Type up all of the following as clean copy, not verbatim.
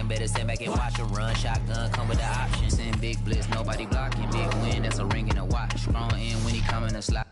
win. Better stand back and watch her run. Shotgun come with the option. Send big blitz, nobody blocking. Big win, that's a ring and a watch. Strong in when he coming to slide.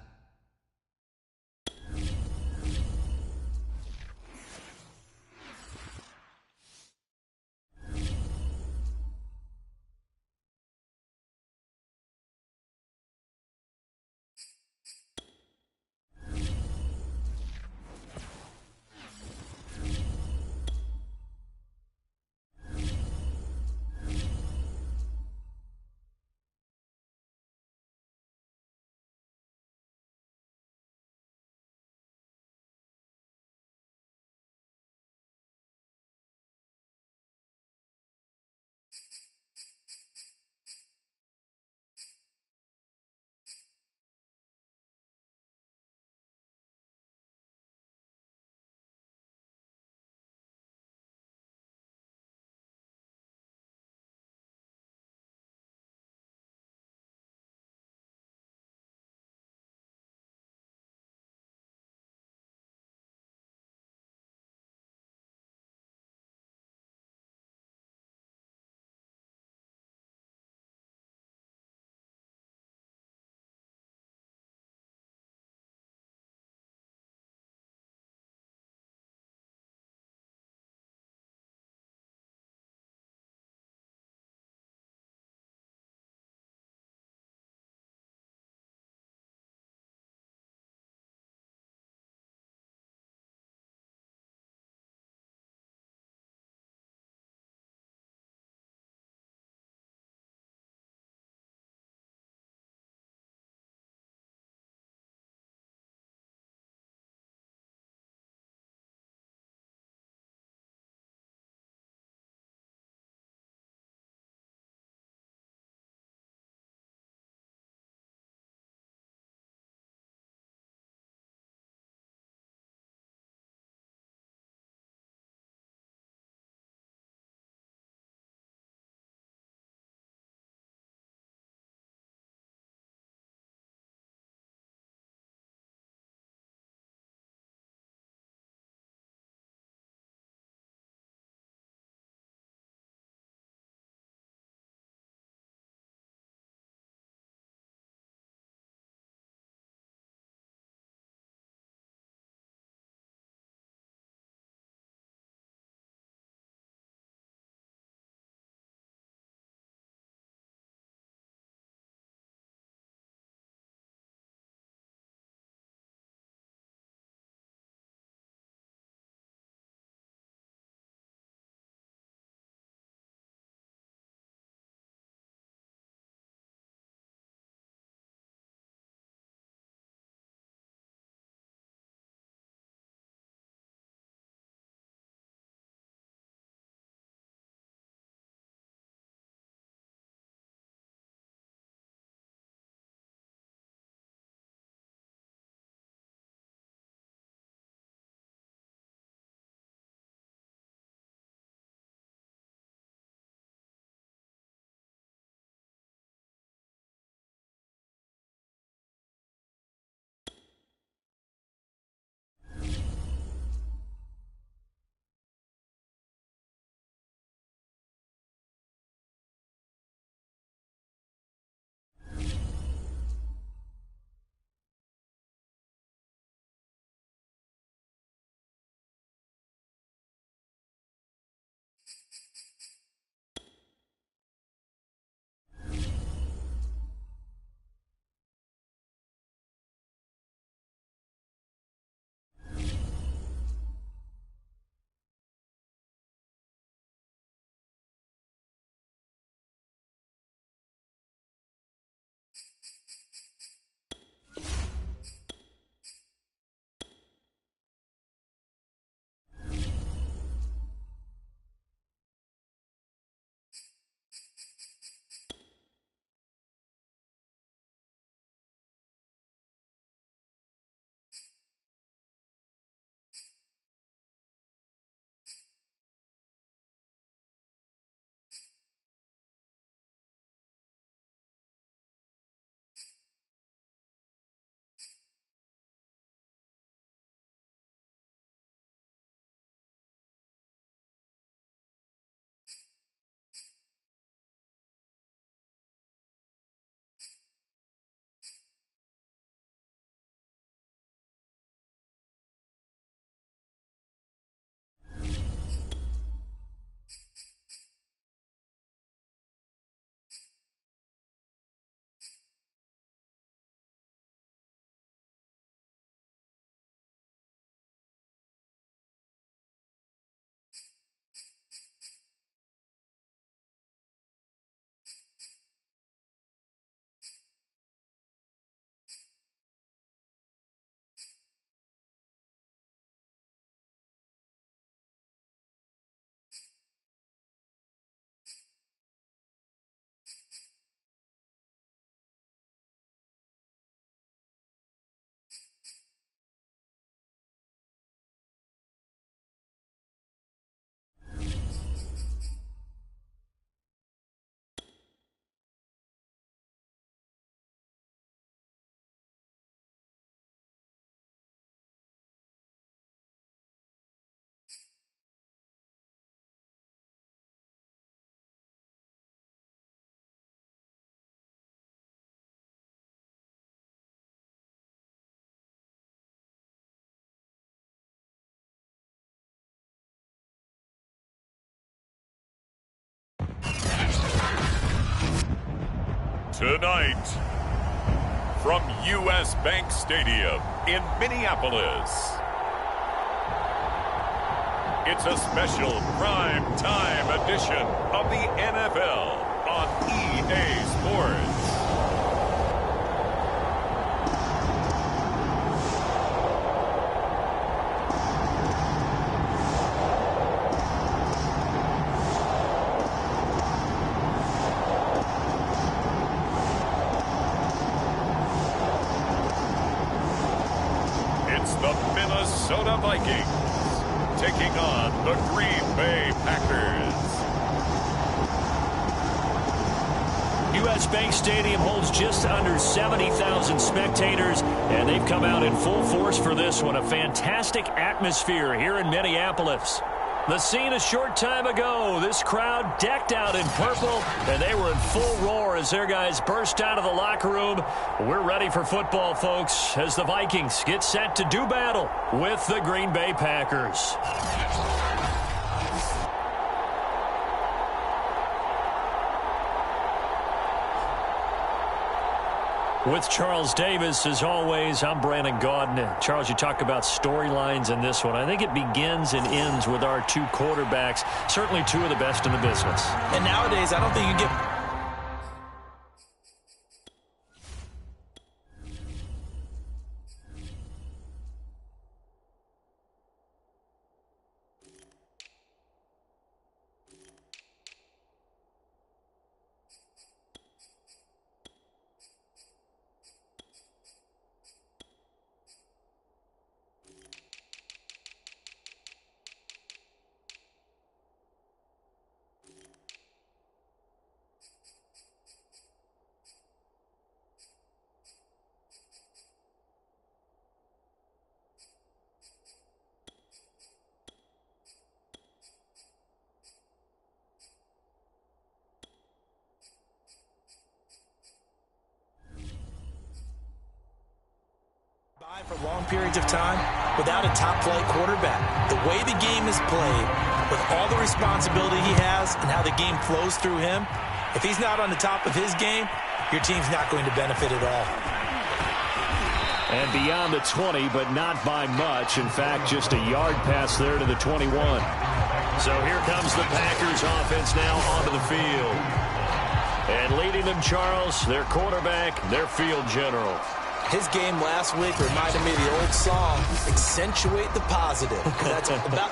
Tonight, from U.S. Bank Stadium in Minneapolis, it's a special prime time edition of the NFL on EA Sports. It's the Minnesota Vikings taking on the Green Bay Packers. U.S. Bank Stadium holds just under 70,000 spectators, and they've come out in full force for this one. A fantastic atmosphere here in Minneapolis. The scene a short time ago, this crowd decked out in purple, and they were in full roar as their guys burst out of the locker room. We're ready for football, folks, as the Vikings get set to do battle with the Green Bay Packers. With Charles Davis, as always, I'm Brandon Gaudin. Charles, you talk about storylines in this one. I think it begins and ends with our two quarterbacks, certainly two of the best in the business. And nowadays, I don't think you get... for long periods of time without a top-flight quarterback. The way the game is played, with all the responsibility he has and how the game flows through him, if he's not on the top of his game, your team's not going to benefit at all. And beyond the 20, but not by much. In fact, just a yard pass there to the 21. So here comes the Packers offense now onto the field. And leading them, Charles, their quarterback, their field general. His game last week reminded me of the old song, Accentuate the Positive.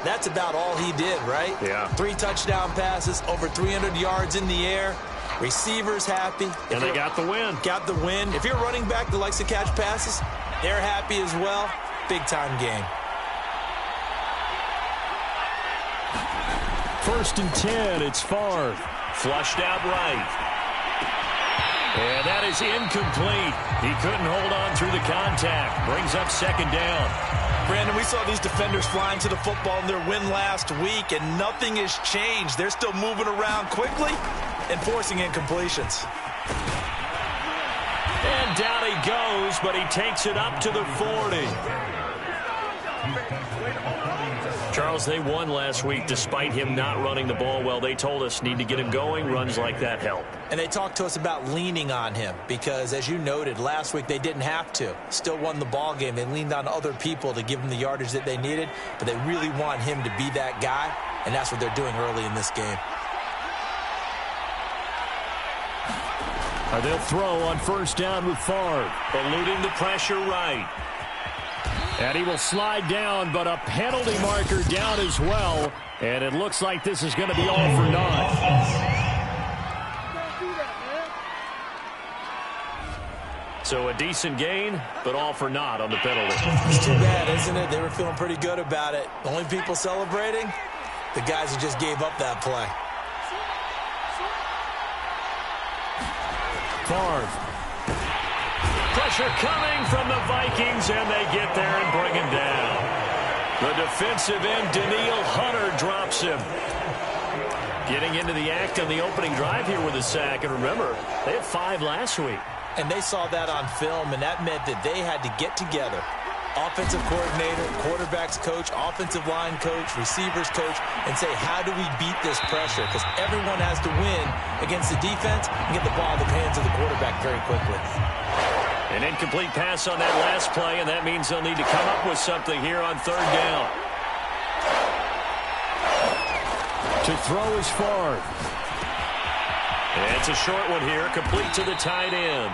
That's about all he did, right? Yeah. 3 touchdown passes, over 300 yards in the air. Receivers happy. And they got the win. Got the win. If you're running back that likes to catch passes, they're happy as well. Big-time game. 1st and 10, it's Favre. Flushed out right. And that is incomplete. He couldn't hold on through the contact. Brings up 2nd down. Brandon, we saw these defenders flying to the football in their win last week, and nothing has changed. They're still moving around quickly and forcing incompletions. And down he goes, but he takes it up to the 40. Charles, they won last week despite him not running the ball well. They told us need to get him going. Runs like that help. And they talked to us about leaning on him because, as you noted, last week they didn't have to. Still won the ball game. They leaned on other people to give them the yardage that they needed, but they really want him to be that guy, and that's what they're doing early in this game. They'll throw on 1st down with Favre, eluding the pressure right. And he will slide down, but a penalty marker down as well. And it looks like this is going to be all for naught. So a decent gain, but all for naught on the penalty. It's too bad, isn't it? They were feeling pretty good about it. The only people celebrating, the guys who just gave up that play. Favre. Pressure coming from the Vikings, and they get there and bring him down. The defensive end, Danielle Hunter, drops him. Getting into the act on the opening drive here with a sack. And remember, they had 5 last week. And they saw that on film, and that meant that they had to get together offensive coordinator, quarterbacks coach, offensive line coach, receivers coach, and say, how do we beat this pressure? Because everyone has to win against the defense and get the ball in the hands of the quarterback very quickly. An incomplete pass on that last play, and that means they'll need to come up with something here on third down. To throw is Favre. It's a short one here, complete to the tight end.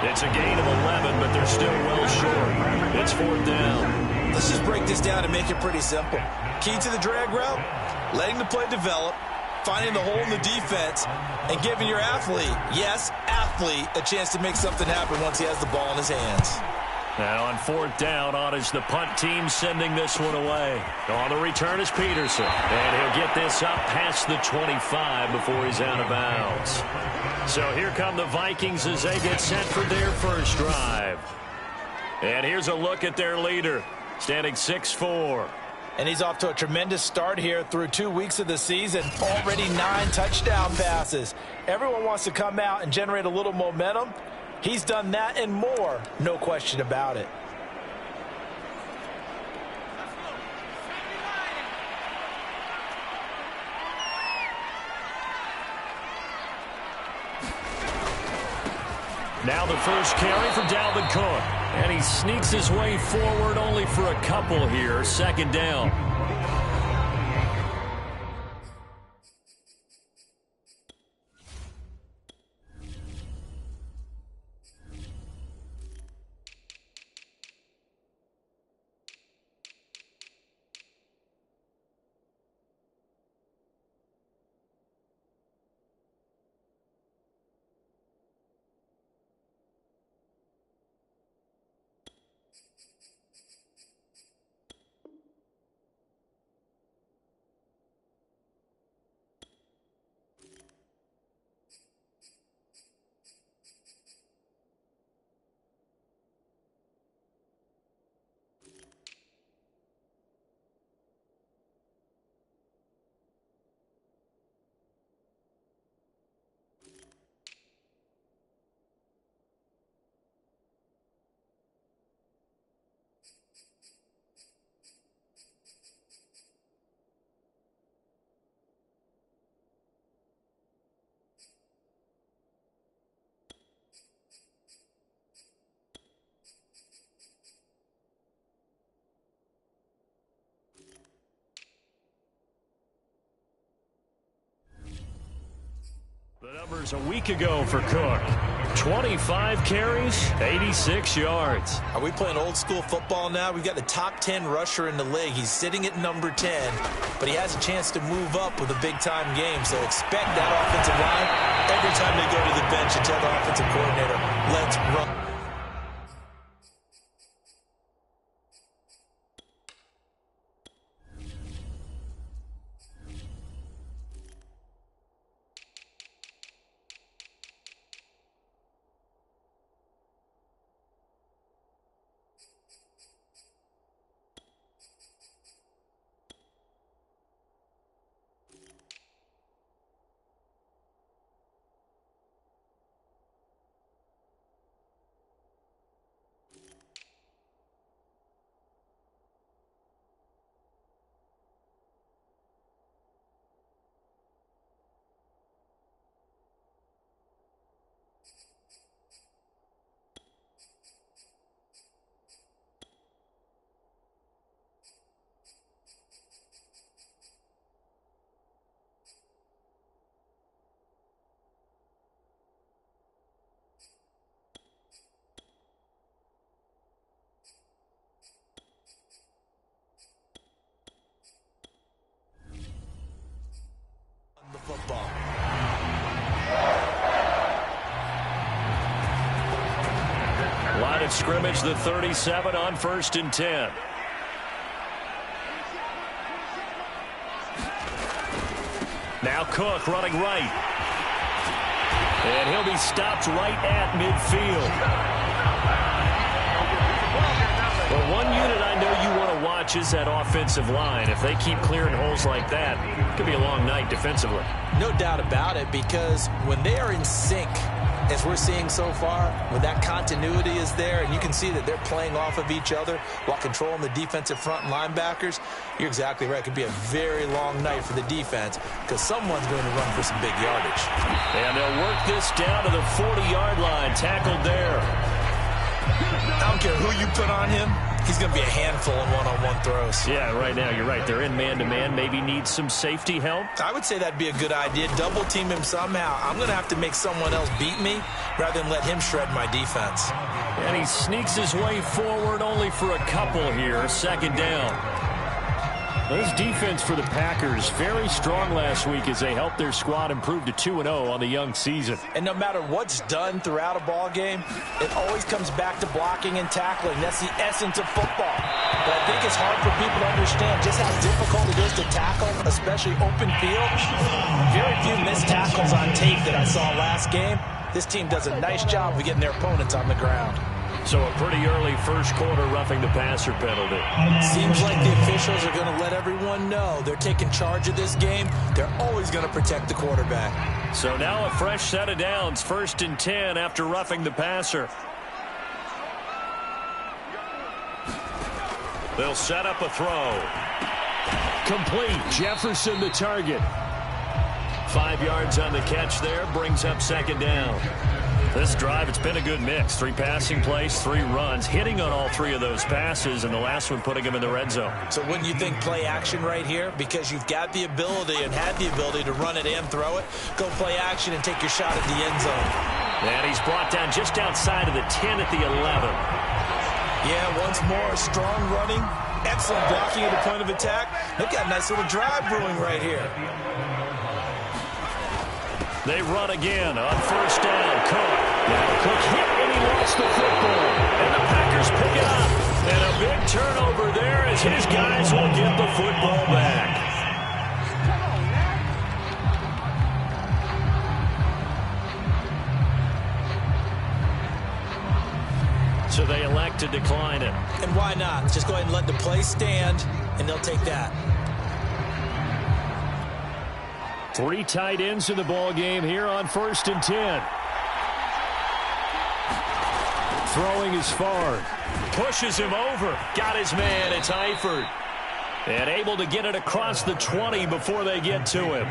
It's a gain of 11, but they're still well short. It's fourth down. Let's just break this down and make it pretty simple. Key to the drag route, letting the play develop, finding the hole in the defense, and giving your athlete, yes, athlete, a chance to make something happen once he has the ball in his hands. And on fourth down, on is the punt team sending this one away. On the return is Peterson. And he'll get this up past the 25 before he's out of bounds. So here come the Vikings as they get set for their first drive. And here's a look at their leader, standing 6'4". And he's off to a tremendous start here through 2 weeks of the season. Already 9 touchdown passes. Everyone wants to come out and generate a little momentum. He's done that and more, no question about it. Now the first carry for Dalvin Cook. And he sneaks his way forward only for a couple here. Second down. The numbers a week ago for Cook. 25 carries, 86 yards. Are we playing old school football now? We've got the top 10 rusher in the league. He's sitting at number 10, but he has a chance to move up with a big-time game. So expect that offensive line every time they go to the bench and tell the offensive coordinator, let's run. Football. Line of scrimmage, the 37 on 1st and 10. Now Cook running right. And he'll be stopped right at midfield. Well, one unit I know you want to watch is that offensive line. If they keep clearing holes like that, it could be a long night defensively. No doubt about it, because when they are in sync, as we're seeing so far, when that continuity is there and you can see that they're playing off of each other while controlling the defensive front and linebackers, you're exactly right. It could be a very long night for the defense because someone's going to run for some big yardage. And they'll work this down to the 40-yard line. Tackled there. I don't care who you put on him. He's going to be a handful in one-on-one throws. Yeah, right now, you're right. They're in man-to-man. Maybe needs some safety help. I would say that'd be a good idea. Double team him somehow. I'm going to have to make someone else beat me rather than let him shred my defense. And he sneaks his way forward only for a couple here. Second down. This defense for the Packers, very strong last week as they helped their squad improve to 2-0 on the young season. And no matter what's done throughout a ball game, it always comes back to blocking and tackling. That's the essence of football. But I think it's hard for people to understand just how difficult it is to tackle, especially open field. Very few missed tackles on tape that I saw last game. This team does a nice job of getting their opponents on the ground. So a pretty early first quarter roughing the passer penalty. Seems like the officials are going to let everyone know they're taking charge of this game. They're always going to protect the quarterback. So now a fresh set of downs, 1st and 10 after roughing the passer. They'll set up a throw. Complete. Jefferson the target. 5 yards on the catch there, brings up second down. This drive, it's been a good mix. 3 passing plays, 3 runs, hitting on all 3 of those passes, and the last one putting him in the red zone. So wouldn't you think play action right here? Because you've got the ability and had the ability to run it and throw it. Go play action and take your shot at the end zone. And he's brought down just outside of the 10 at the 11. Yeah, once more, strong running, excellent blocking at the point of attack. They've got a nice little drive brewing right here. They run again on 1st down. Cook. Now Cook hit and he lost the football. And the Packers pick it up. And a big turnover there as his guys will get the football back. So they elect to decline it. And why not? Just go ahead and let the play stand, and they'll take that. 3 tight ends in the ball game here on 1st and 10. Throwing is far. Pushes him over. Got his man. It's Eifert. And able to get it across the 20 before they get to him.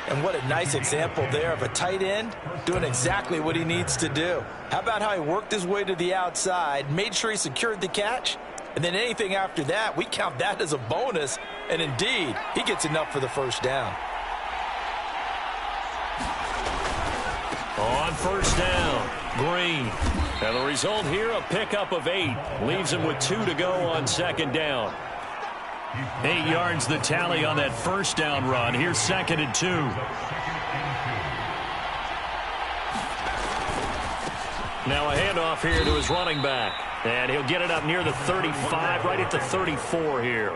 And what a nice example there of a tight end doing exactly what he needs to do. How about how he worked his way to the outside, made sure he secured the catch, and then anything after that, we count that as a bonus. And indeed, he gets enough for the first down. On 1st down, Green. And the result here, a pickup of 8. Leaves him with 2 to go on 2nd down. 8 yards the tally on that 1st down run. Here's 2nd and 2. Now a handoff here to his running back. And he'll get it up near the 35, right at the 34 here.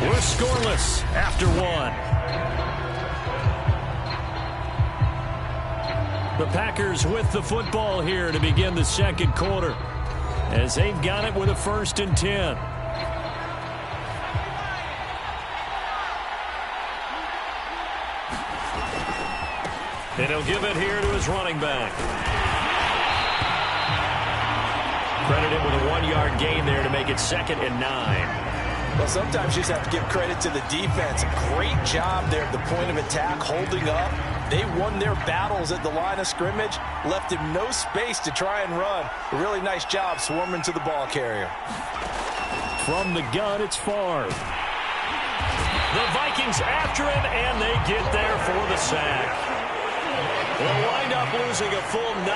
We're scoreless after 1. The Packers with the football here to begin the 2nd quarter as they've got it with a 1st and 10. And he'll give it here to his running back. Credited with a 1-yard gain there to make it 2nd and 9. Well, sometimes you just have to give credit to the defense. Great job there at the point of attack, holding up. They won their battles at the line of scrimmage, left him no space to try and run. A really nice job swarming to the ball carrier. From the gun, it's Favre. The Vikings after him, and they get there for the sack. They'll wind up losing a full 9